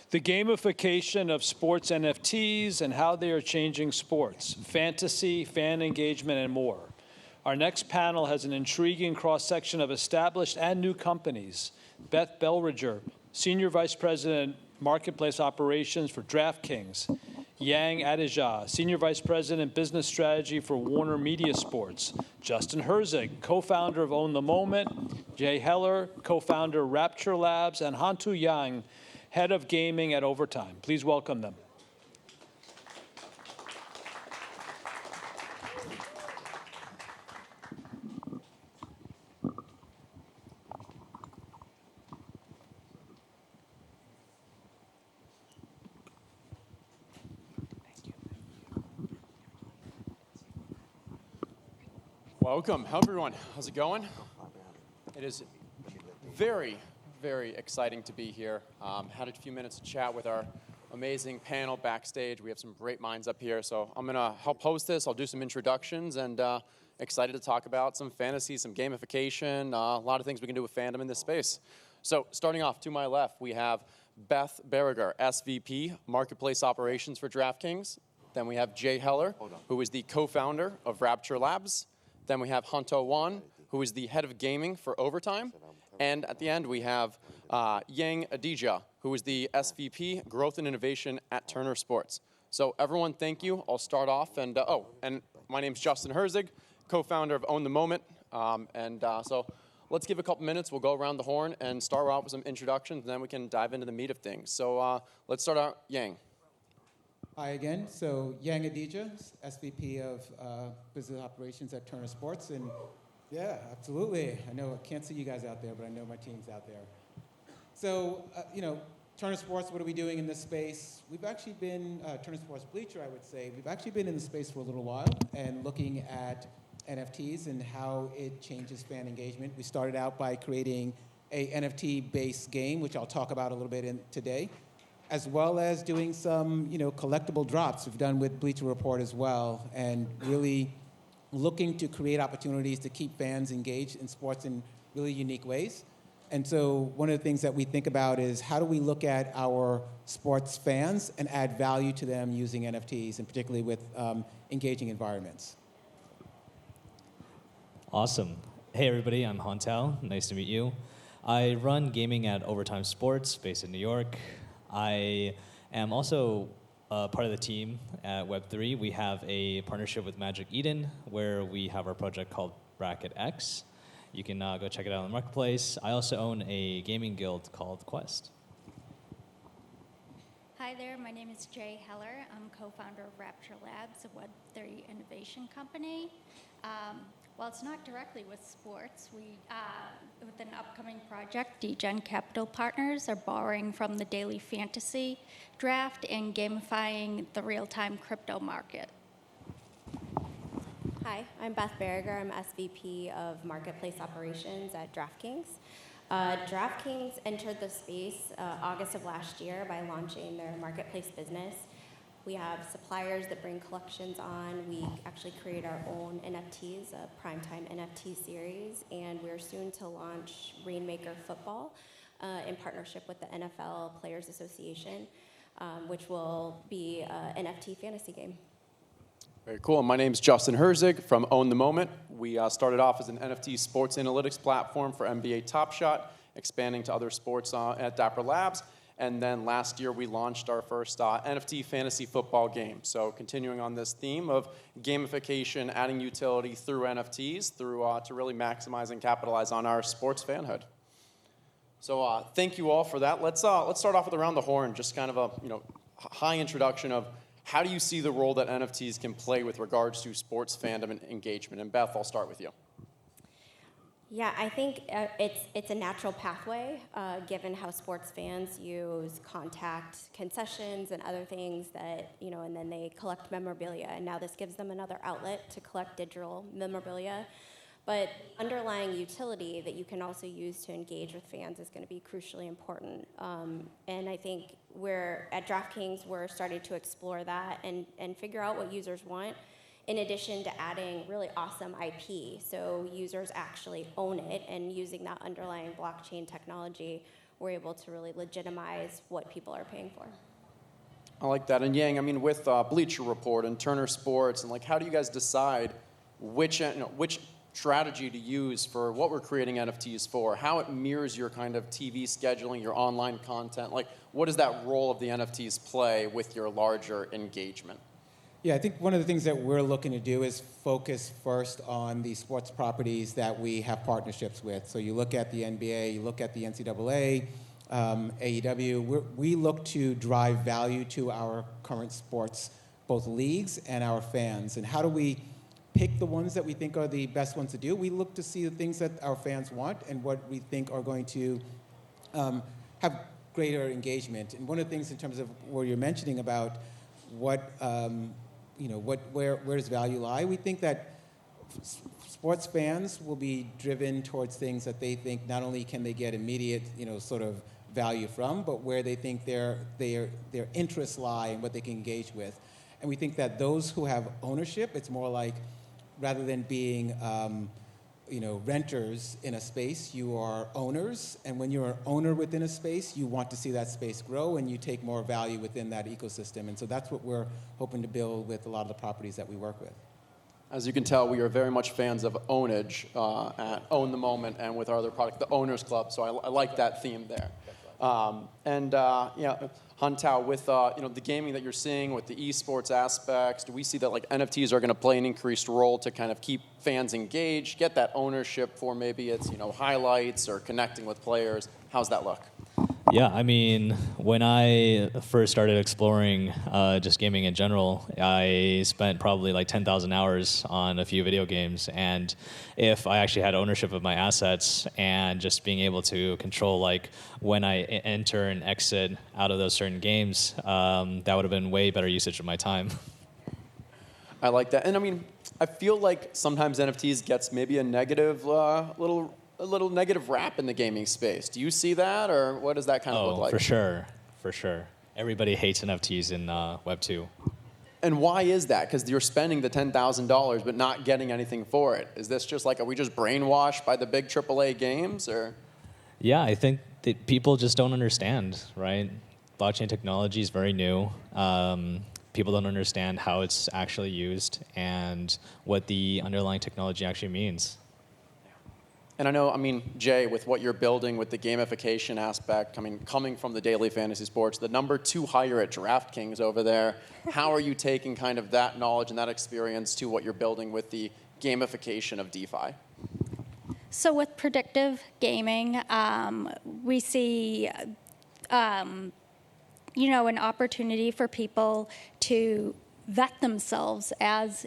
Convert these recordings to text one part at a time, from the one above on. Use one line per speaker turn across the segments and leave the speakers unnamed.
the gamification of sports NFTs and how they are changing sports, fantasy, fan engagement, and more. Our next panel has an intriguing cross-section of established and new companies. Beth Beiriger, Senior Vice President, Marketplace Operations for DraftKings. Yang Adija, Senior Vice President, Business Strategy for Warner Media Sports. Justin Herzig, co-founder of Own the Moment. Jay Heller, co-founder of Rapture Labs. And Hantao Yang, Head of Gaming at Overtime. Please welcome them.
Welcome, how everyone? How's it going? It is very, very exciting to be here. Had a few minutes to chat with our amazing panel backstage. We have some great minds up here, so I'm gonna help host this. I'll do some introductions and excited to talk about some fantasy, some gamification, a lot of things we can do with fandom in this space. So starting off to my left, we have Beth Beiriger, SVP, Marketplace Operations for DraftKings. Then we have Jay Heller, who is the co-founder of Rapture Labs. Then we have Hantao Yuan, who is the head of gaming for Overtime. And at the end, we have Yang Adija, who is the SVP, Growth and Innovation at Turner Sports. So everyone, thank you. I'll start off. And my name's Justin Herzig, co-founder of Own the Moment. So let's give a couple minutes. We'll go around the horn and start out with some introductions, and then we can dive into the meat of things. So let's start out, Yang.
Hi again. So Yang Adija, SVP of Business Operations at Turner Sports. And yeah, absolutely. I know I can't see you guys out there, but I know my team's out there. So, Turner Sports, what are we doing in this space? We've actually been, Turner Sports Bleacher, I would say, we've actually been in the space for a little while and looking at NFTs and how it changes fan engagement. We started out by creating a NFT-based game, which I'll talk about a little bit today, as well as doing some, collectible drops we've done with Bleacher Report as well, and really looking to create opportunities to keep fans engaged in sports in really unique ways. And so one of the things that we think about is how do we look at our sports fans and add value to them using NFTs, and particularly with engaging environments.
Awesome. Hey, everybody, I'm Hantao. Nice to meet you. I run gaming at Overtime Sports, based in New York. I am also part of the team at Web3. We have a partnership with Magic Eden where we have our project called Bracket X. You can go check it out on the marketplace. I also own a gaming guild called Quest.
Hi there, my name is Jay Heller. I'm co-founder of Rapture Labs, a Web3 innovation company. While it's not directly with sports, we, with an upcoming project, Degen Capital Partners are borrowing from the daily fantasy draft and gamifying the real-time crypto market.
Hi, I'm Beth Beiriger. I'm SVP of Marketplace Operations at DraftKings. DraftKings entered the space August of last year by launching their marketplace business. We have suppliers that bring collections on. We actually create our own NFTs, a primetime NFT series, and we're soon to launch Rainmaker Football in partnership with the NFL Players Association, which will be an NFT fantasy game.
Very cool. My name's Justin Herzig from Own the Moment. We started off as an NFT sports analytics platform for NBA Top Shot, expanding to other sports at Dapper Labs. And then last year, we launched our first NFT fantasy football game. So continuing on this theme of gamification, adding utility through NFTs, to really maximize and capitalize on our sports fanhood. So thank you all for that. Let's start off with around the horn, just kind of a high introduction of how do you see the role that NFTs can play with regards to sports fandom and engagement? And Beth, I'll start with you.
Yeah, I think it's a natural pathway, given how sports fans use contact concessions and other things that, and then they collect memorabilia. And now this gives them another outlet to collect digital memorabilia. But underlying utility that you can also use to engage with fans is going to be crucially important. And I think at DraftKings, we're starting to explore that and figure out what users want, in addition to adding really awesome IP. So users actually own it, and using that underlying blockchain technology, we're able to really legitimize what people are paying for.
I like that. And Yang, I mean, with Bleacher Report and Turner Sports, and like, how do you guys decide which strategy to use for what we're creating NFTs for? How it mirrors your kind of TV scheduling, your online content? Like, what does that role of the NFTs play with your larger engagement?
Yeah, I think one of the things that we're looking to do is focus first on the sports properties that we have partnerships with. So you look at the NBA, you look at the NCAA, AEW, we look to drive value to our current sports, both leagues and our fans. And how do we pick the ones that we think are the best ones to do? We look to see the things that our fans want and what we think are going to have greater engagement. And one of the things in terms of where you're mentioning about where does value lie, we think that sports fans will be driven towards things that they think not only can they get immediate, sort of value from, but where they think their interests lie and what they can engage with. And we think that those who have ownership, it's more like, rather than being renters in a space, you are owners. And when you're an owner within a space, you want to see that space grow and you take more value within that ecosystem. And so that's what we're hoping to build with a lot of the properties that we work with.
As you can tell, we are very much fans of ownage at Own the Moment and with our other product, the Owners Club. So I like that theme there. Hantao, with the gaming that you're seeing with the esports aspects, do we see that like NFTs are going to play an increased role to kind of keep fans engaged, get that ownership for maybe it's highlights or connecting with players? How's that look?
Yeah, I mean, when I first started exploring just gaming in general, I spent probably like 10,000 hours on a few video games. And if I actually had ownership of my assets and just being able to control like when I enter and exit out of those certain games, that would have been way better usage of my time.
I like that. And I mean, I feel like sometimes NFTs gets maybe a negative a little negative rap in the gaming space. Do you see that, or what does that kind of look like?
For sure. Everybody hates NFTs in Web 2.
And why is that? Because you're spending the $10,000 but not getting anything for it. Is this just like, are we just brainwashed by the big AAA games, or?
Yeah, I think that people just don't understand, right? Blockchain technology is very new. People don't understand how it's actually used and what the underlying technology actually means.
And I know, Jay, with what you're building with the gamification aspect, coming from the daily fantasy sports, the number 2 hire at DraftKings over there, how are you taking kind of that knowledge and that experience to what you're building with the gamification of DeFi?
So with predictive gaming, we see an opportunity for people to vet themselves as,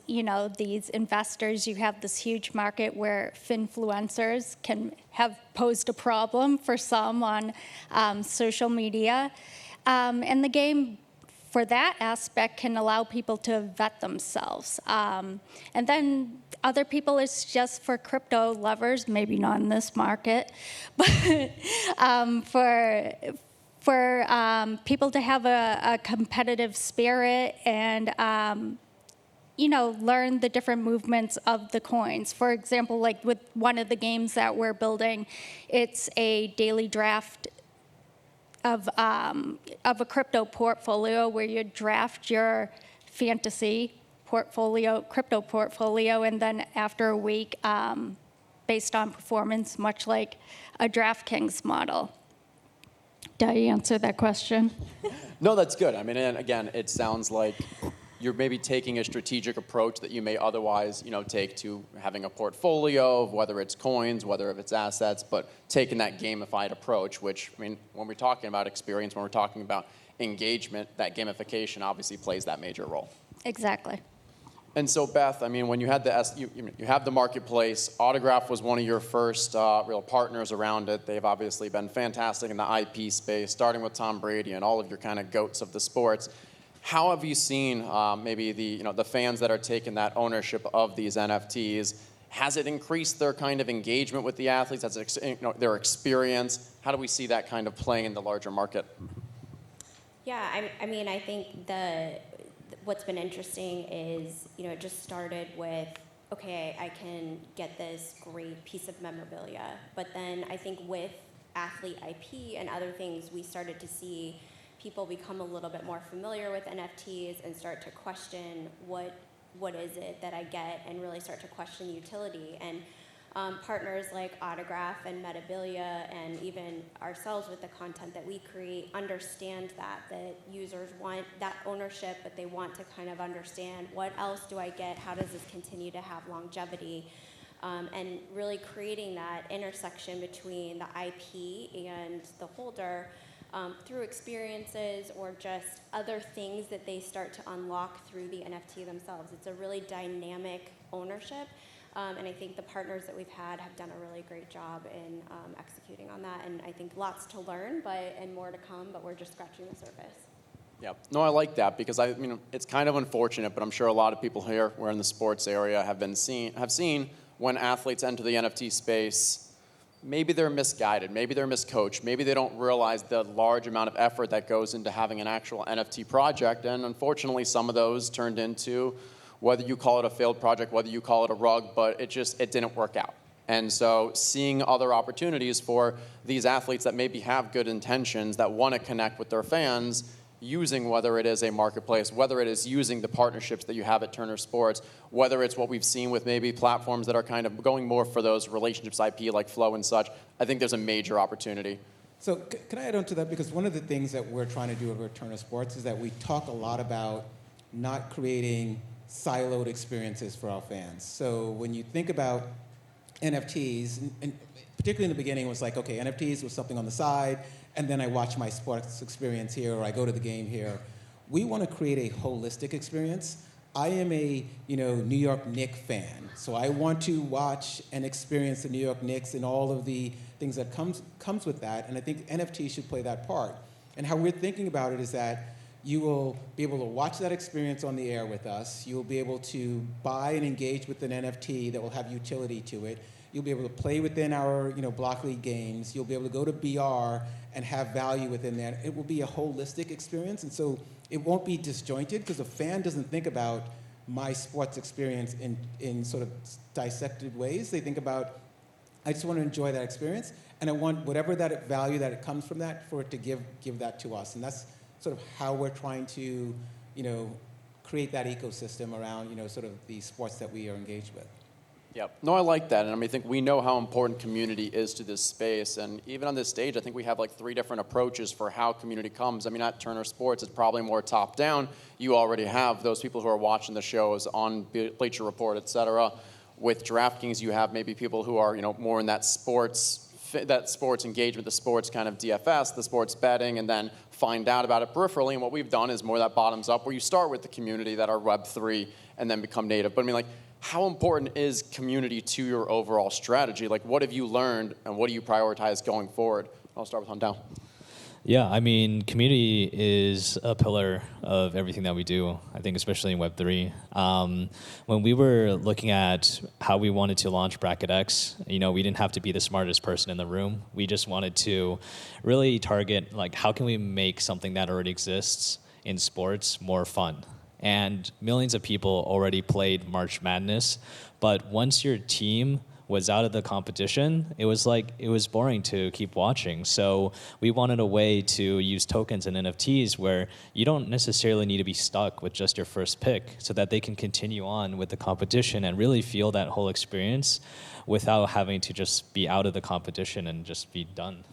these investors. You have this huge market where finfluencers can have posed a problem for some on social media. And the game, for that aspect, can allow people to vet themselves. And then other people, it's just for crypto lovers, maybe not in this market, but for people to have a competitive spirit and, learn the different movements of the coins. For example, like with one of the games that we're building, it's a daily draft of a crypto portfolio where you draft your fantasy portfolio, crypto portfolio, and then after a week, based on performance, much like a DraftKings model. Did I answer that question?
No, that's good. And again, it sounds like you're maybe taking a strategic approach that you may otherwise, take to having a portfolio of whether it's coins, whether it's assets, but taking that gamified approach, which, when we're talking about experience, when we're talking about engagement, that gamification obviously plays that major role.
Exactly.
And so, Beth, when you had you have the marketplace, Autograph was one of your first real partners around it. They've obviously been fantastic in the IP space, starting with Tom Brady and all of your kind of goats of the sports. How have you seen maybe the fans that are taking that ownership of these NFTs? Has it increased their kind of engagement with the athletes? Has it, their experience? How do we see that kind of playing in the larger market?
Yeah, I think what's been interesting is, it just started with, okay, I can get this great piece of memorabilia. But then I think with athlete IP and other things, we started to see people become a little bit more familiar with NFTs and start to question what is it that I get, and really start to question the utility. And partners like Autograph and Metabilia, and even ourselves with the content that we create, understand that users want that ownership, but they want to kind of understand, what else do I get? How does this continue to have longevity? And really creating that intersection between the IP and the holder through experiences or just other things that they start to unlock through the NFT themselves. It's a really dynamic ownership. And I think the partners that we've had have done a really great job in executing on that. And I think lots to learn, and more to come, but we're just scratching the surface.
Yeah, no, I like that, because I mean, it's kind of unfortunate, but I'm sure a lot of people here, we're in the sports area, have seen when athletes enter the NFT space, maybe they're misguided, maybe they're miscoached, maybe they don't realize the large amount of effort that goes into having an actual NFT project. And unfortunately, some of those turned into, whether you call it a failed project, whether you call it a rug, but it didn't work out. And so seeing other opportunities for these athletes that maybe have good intentions, that want to connect with their fans, using, whether it is a marketplace, whether it is using the partnerships that you have at Turner Sports, whether it's what we've seen with maybe platforms that are kind of going more for those relationships IP like Flow and such, I think there's a major opportunity.
So can I add on to that? Because one of the things that we're trying to do over at Turner Sports is that we talk a lot about not creating siloed experiences for our fans. So when you think about NFTs, and particularly in the beginning, it was like, okay, NFTs was something on the side, and then I watch my sports experience here, or I go to the game here. We want to create a holistic experience. I am a New York Knicks fan, so I want to watch and experience the New York Knicks and all of the things that comes with that, and I think NFT should play that part. And how we're thinking about it is that you will be able to watch that experience on the air with us. You'll be able to buy and engage with an NFT that will have utility to it. You'll be able to play within our block league games. You'll be able to go to BR and have value within that. It will be a holistic experience, and so it won't be disjointed, because a fan doesn't think about my sports experience in sort of dissected ways. They think about, I just want to enjoy that experience, and I want whatever that value that it comes from that, for it to give that to us. And that's sort of how we're trying to, create that ecosystem around, sort of the sports that we are engaged with.
Yep. No, I like that. And I think we know how important community is to this space. And even on this stage, I think we have like 3 different approaches for how community comes. I mean, at Turner Sports, it's probably more top down. You already have those people who are watching the shows on Bleacher Report, et cetera. With DraftKings, you have maybe people who are, more in that sports engagement, the sports kind of DFS, the sports betting, and then find out about it peripherally. And what we've done is more that bottoms up, where you start with the community that are Web3 and then become native. But I mean, like, how important is community to your overall strategy? Like, what have you learned, and what do you prioritize going forward? I'll start with Hantao.
Yeah, I mean, community is a pillar of everything that we do, I think, especially in Web3. When we were looking at how we wanted to launch Bracket X, we didn't have to be the smartest person in the room. We just wanted to really target, like, how can we make something that already exists in sports more fun? And millions of people already played March Madness, but once your team was out of the competition, it was boring to keep watching. So we wanted a way to use tokens and NFTs where you don't necessarily need to be stuck with just your first pick, so that they can continue on with the competition and really feel that whole experience without having to just be out of the competition and just be done.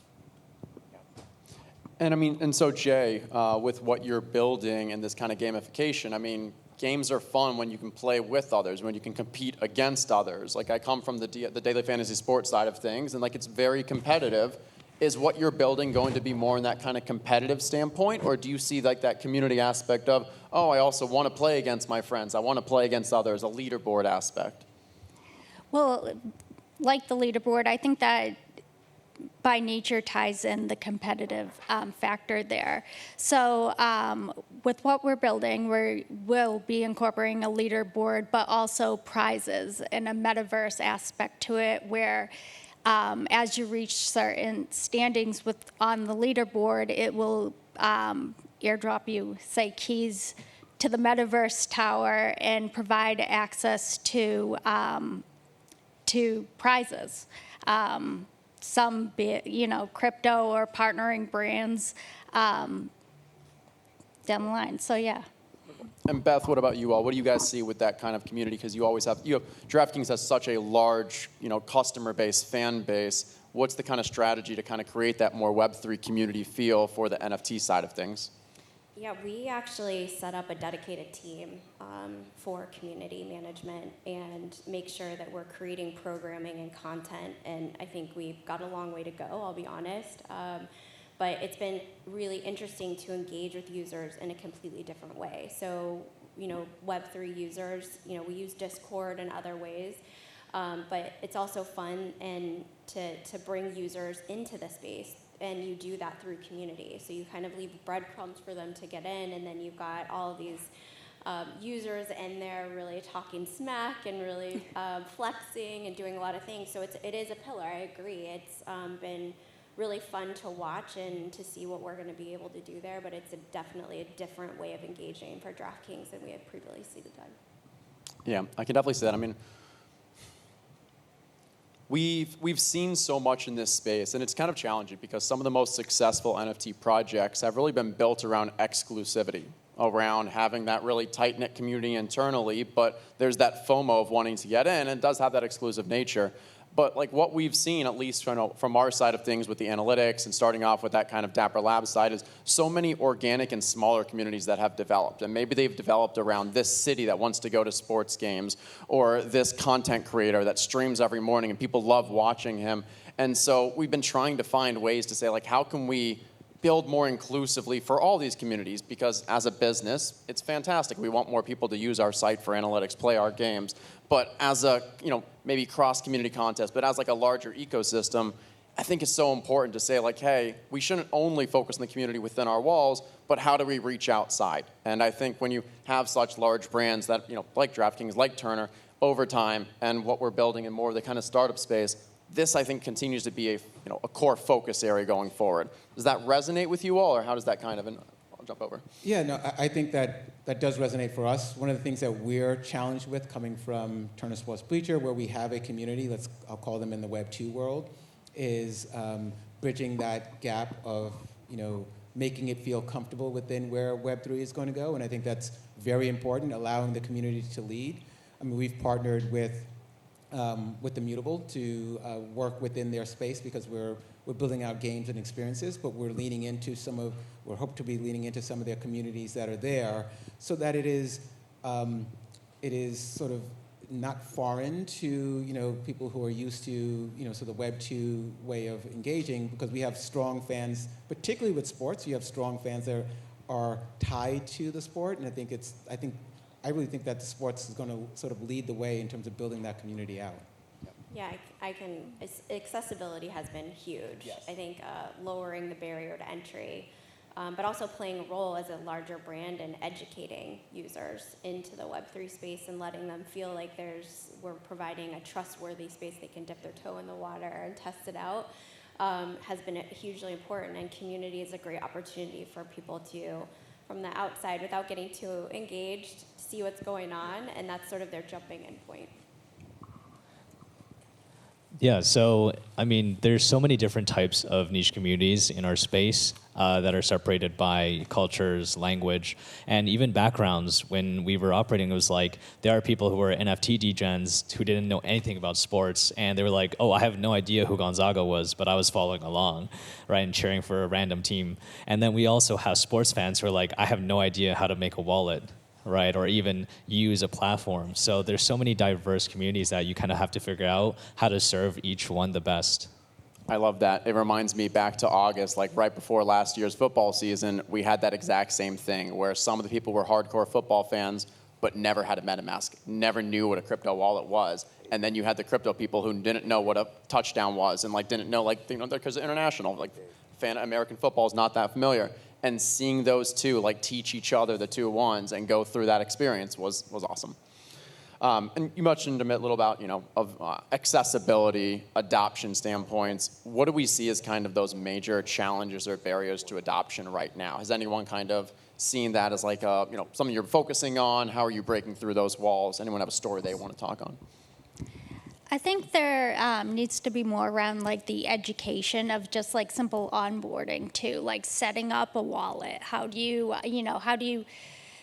And I mean, and so Jay, with what you're building and this kind of gamification, I mean, games are fun when you can play with others, when you can compete against others. Like, I come from the daily fantasy sports side of things, and like, it's very competitive. Is what you're building going to be more in that kind of competitive standpoint, or do you see like that community aspect of, oh, I also want to play against my friends, I want to play against others, a leaderboard aspect?
Well, like the leaderboard, I think that by nature ties in the competitive factor there. So with what we're building, we'll be incorporating a leaderboard, but also prizes and a metaverse aspect to it, where as you reach certain standings on the leaderboard, it will airdrop you, say, keys to the metaverse tower and provide access to prizes. some, crypto or partnering brands down the line. So yeah.
And Beth, what about you all? What do you guys see with that kind of community? Because DraftKings has such a large, customer base, fan base. What's the kind of strategy to kind of create that more Web3 community feel for the NFT side of things?
Yeah, we actually set up a dedicated team for community management and make sure that we're creating programming and content. And I think we've got a long way to go, I'll be honest. But it's been really interesting to engage with users in a completely different way. So, Web3 users, we use Discord and other ways, but it's also fun and to bring users into the space, and you do that through community. So you kind of leave breadcrumbs for them to get in, and then you've got all of these users in there really talking smack and really flexing and doing a lot of things. So it is a pillar, I agree. It's been really fun to watch and to see what we're going to be able to do there, but it's definitely a different way of engaging for DraftKings than we had previously done.
Yeah, I can definitely see that. I mean, we've seen so much in this space, and it's kind of challenging because some of the most successful NFT projects have really been built around exclusivity, around having that really tight-knit community internally, but there's that FOMO of wanting to get in, and it does have that exclusive nature. But like what we've seen, at least from our side of things with the analytics and starting off with that kind of Dapper Labs side, is so many organic and smaller communities that have developed. And maybe they've developed around this city that wants to go to sports games, or this content creator that streams every morning and people love watching him. And so we've been trying to find ways to say, like, how can we build more inclusively for all these communities? Because as a business, it's fantastic. We want more people to use our site for analytics, play our games. But as a, maybe cross-community contest, but as like a larger ecosystem, I think it's so important to say, like, hey, we shouldn't only focus on the community within our walls, but how do we reach outside? And I think when you have such large brands that, like DraftKings, like Turner, over time, and what we're building in more of the kind of startup space, this, I think, continues to be a core focus area going forward. Does that resonate with you all, or how does that kind of, and I'll jump over.
Yeah, no, I think that does resonate for us. One of the things that we're challenged with coming from Turner Sports Bleacher, where we have a community, I'll call them in the Web 2 world, is bridging that gap of, making it feel comfortable within where Web 3 is going to go. And I think that's very important, allowing the community to lead. I mean, we've partnered with the Mutable to work within their space because we're building out games and experiences, but we're hope to be leaning into some of their communities that are there, so that it is sort of not foreign to people who are used to so the Web 2 way of engaging, because we have strong fans, particularly with sports. You have strong fans that are tied to the sport, and I really think that the sports is going to sort of lead the way in terms of building that community out.
Yeah, accessibility has been huge.
Yes.
I think lowering the barrier to entry, but also playing a role as a larger brand and educating users into the Web3 space and letting them feel like we're providing a trustworthy space they can dip their toe in the water and test it out, has been hugely important. And community is a great opportunity for people to, from the outside, without getting too engaged, see what's going on, and that's sort of their jumping in point.
Yeah, so I mean, there's so many different types of niche communities in our space that are separated by cultures, language, and even backgrounds. When we were operating, it was like there are people who were NFT degens who didn't know anything about sports, and they were like, "Oh, I have no idea who Gonzaga was, but I was following along, right, and cheering for a random team." And then we also have sports fans who are like, "I have no idea how to make a wallet." Right, or even use a platform. So there's so many diverse communities that you kind of have to figure out how to serve each one the best.
I love that. It reminds me back to August, like right before last year's football season, we had that exact same thing where some of the people were hardcore football fans, but never had a MetaMask, never knew what a crypto wallet was. And then you had the crypto people who didn't know what a touchdown was and didn't know, because international, American football is not that familiar. And seeing those two teach each other the 2-1s and go through that experience was awesome. And you mentioned a little about accessibility, adoption standpoints. What do we see as kind of those major challenges or barriers to adoption right now? Has anyone kind of seen that as something you're focusing on? How are you breaking through those walls? Anyone have a story they want to talk on?
I think there needs to be more around like the education of just like simple onboarding too, like setting up a wallet. How do you, how do you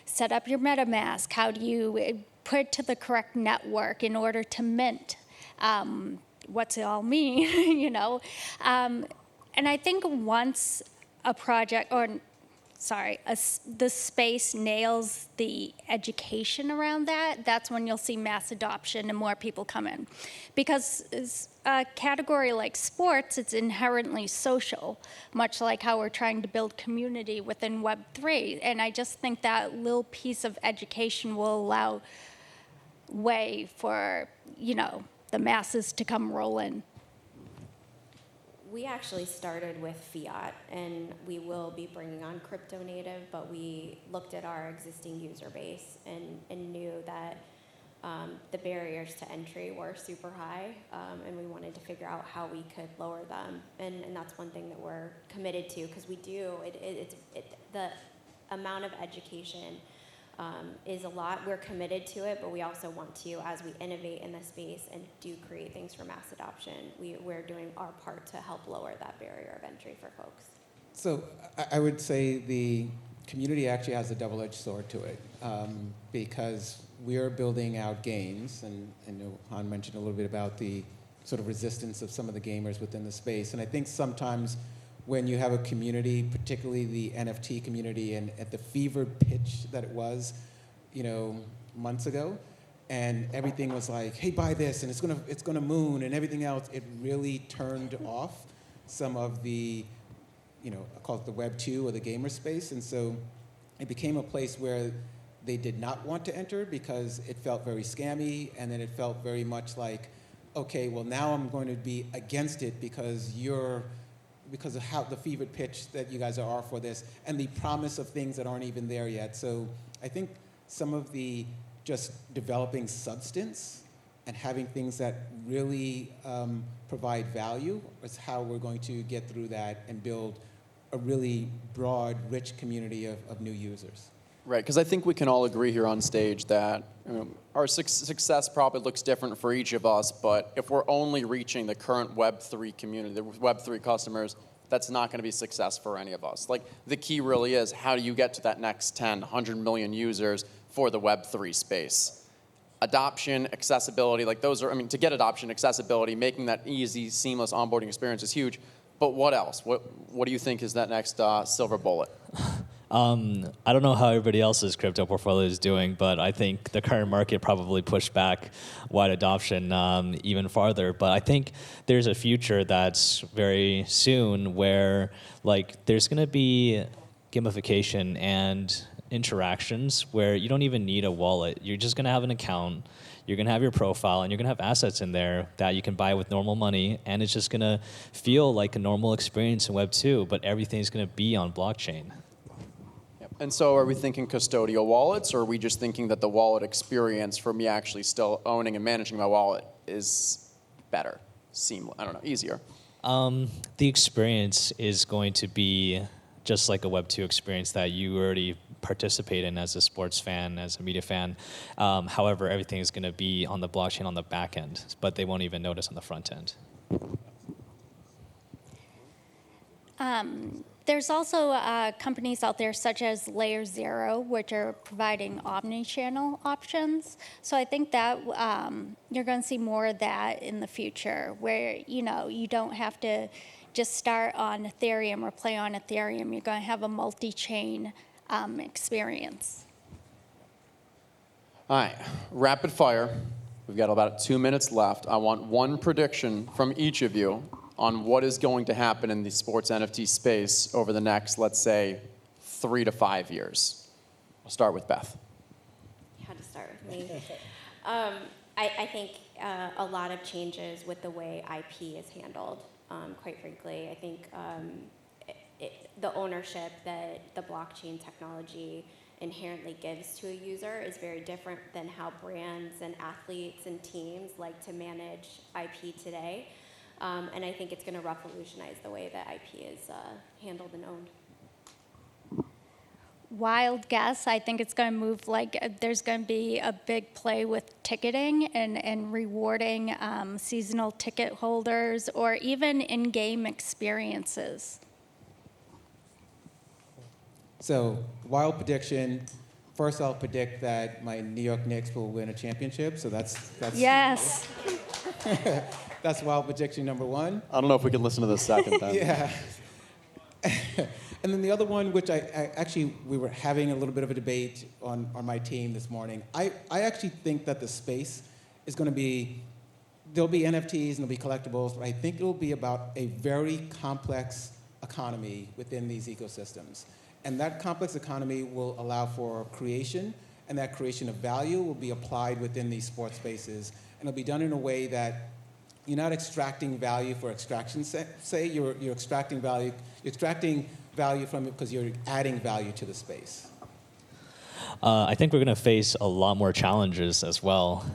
set up your MetaMask? How do you put it to the correct network in order to mint? What's it all mean, And I think once a project, the space nails the education around that, that's when you'll see mass adoption and more people come in. Because a category like sports, it's inherently social, much like how we're trying to build community within Web3. And I just think that little piece of education will allow way for, the masses to come roll in.
We actually started with fiat, and we will be bringing on crypto native, but we looked at our existing user base and knew that the barriers to entry were super high, and we wanted to figure out how we could lower them. And that's one thing that we're committed to, because we do, the amount of education is a lot. We're committed to it, but we also want to, as we innovate in this space and do create things for mass adoption, we're doing our part to help lower that barrier of entry for folks.
So I would say the community actually has a double-edged sword to it, because we're building out games, and I know Han mentioned a little bit about the sort of resistance of some of the gamers within the space. And I think sometimes when you have a community, particularly the NFT community, and at the fever pitch that it was, months ago, and everything was like, hey, buy this, and it's gonna moon, and everything else, it really turned off some of the, I call it the Web 2 or the gamer space. And so it became a place where they did not want to enter because it felt very scammy, and then it felt very much like, okay, well, now I'm going to be against it because of how the fevered pitch that you guys are for this, and the promise of things that aren't even there yet. So I think some of the just developing substance and having things that really provide value is how we're going to get through that and build a really broad, rich community of new users.
Right, because I think we can all agree here on stage that our success probably looks different for each of us, but if we're only reaching the current Web3 community, the Web3 customers, that's not going to be success for any of us. Like, the key really is, how do you get to that next 10, 100 million users for the Web3 space? Adoption, accessibility, like those are, to get adoption, accessibility, making that easy, seamless onboarding experience is huge. But what else? What do you think is that next silver bullet?
I don't know how everybody else's crypto portfolio is doing, but I think the current market probably pushed back wide adoption even farther. But I think there's a future that's very soon where there's going to be gamification and interactions where you don't even need a wallet. You're just going to have an account. You're going to have your profile, and you're going to have assets in there that you can buy with normal money, and it's just going to feel like a normal experience in Web 2, but everything's going to be on blockchain.
And so are we thinking custodial wallets, or are we just thinking that the wallet experience for me actually still owning and managing my wallet is better, seamless, easier?
The experience is going to be just like a Web 2 experience that you already participate in as a sports fan, as a media fan. However, everything is going to be on the blockchain on the back end, but they won't even notice on the front end.
There's also companies out there such as Layer Zero, which are providing omni-channel options. So I think that you're going to see more of that in the future, where you don't have to just start on Ethereum or play on Ethereum. You're going to have a multi-chain experience.
All right, rapid fire. We've got about 2 minutes left. I want one prediction from each of you on what is going to happen in the sports NFT space over the next, let's say, 3 to 5 years. I'll start with Beth.
You had to start with me. I think a lot of changes with the way IP is handled, quite frankly. I think the ownership that the blockchain technology inherently gives to a user is very different than how brands and athletes and teams like to manage IP today. And I think it's going to revolutionize the way that IP is handled and owned.
wild guess, I think it's going to move there's going to be a big play with ticketing and rewarding seasonal ticket holders or even in-game experiences.
So, wild prediction. First, I'll predict that my New York Knicks will win a championship. So that's
Yes.
that's wild prediction number one.
I don't know if we can listen to this second then.
Yeah. And then the other one, which I actually, we were having a little bit of a debate on my team this morning. I actually think that the space is going to be, there'll be NFTs and there'll be collectibles, but I think it'll be about a very complex economy within these ecosystems. And that complex economy will allow for creation, and that creation of value will be applied within these sports spaces. And it'll be done in a way that you're not extracting value for extraction's sake. You're extracting value. You're extracting value from it because you're adding value to the space.
I think we're going to face a lot more challenges as well.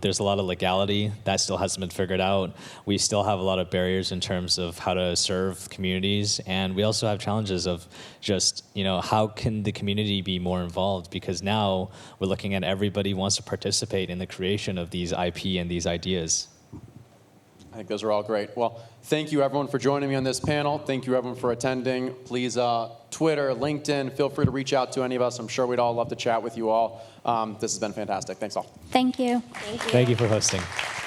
There's a lot of legality that still hasn't been figured out. We still have a lot of barriers in terms of how to serve communities, and we also have challenges of just, how can the community be more involved? Because now we're looking at everybody wants to participate in the creation of these IP and these ideas.
I think those are all great. Well, thank you everyone for joining me on this panel. Thank you everyone for attending. Please, Twitter, LinkedIn, feel free to reach out to any of us. I'm sure we'd all love to chat with you all. This has been fantastic. Thanks all.
Thank you.
Thank you.
Thank you for hosting.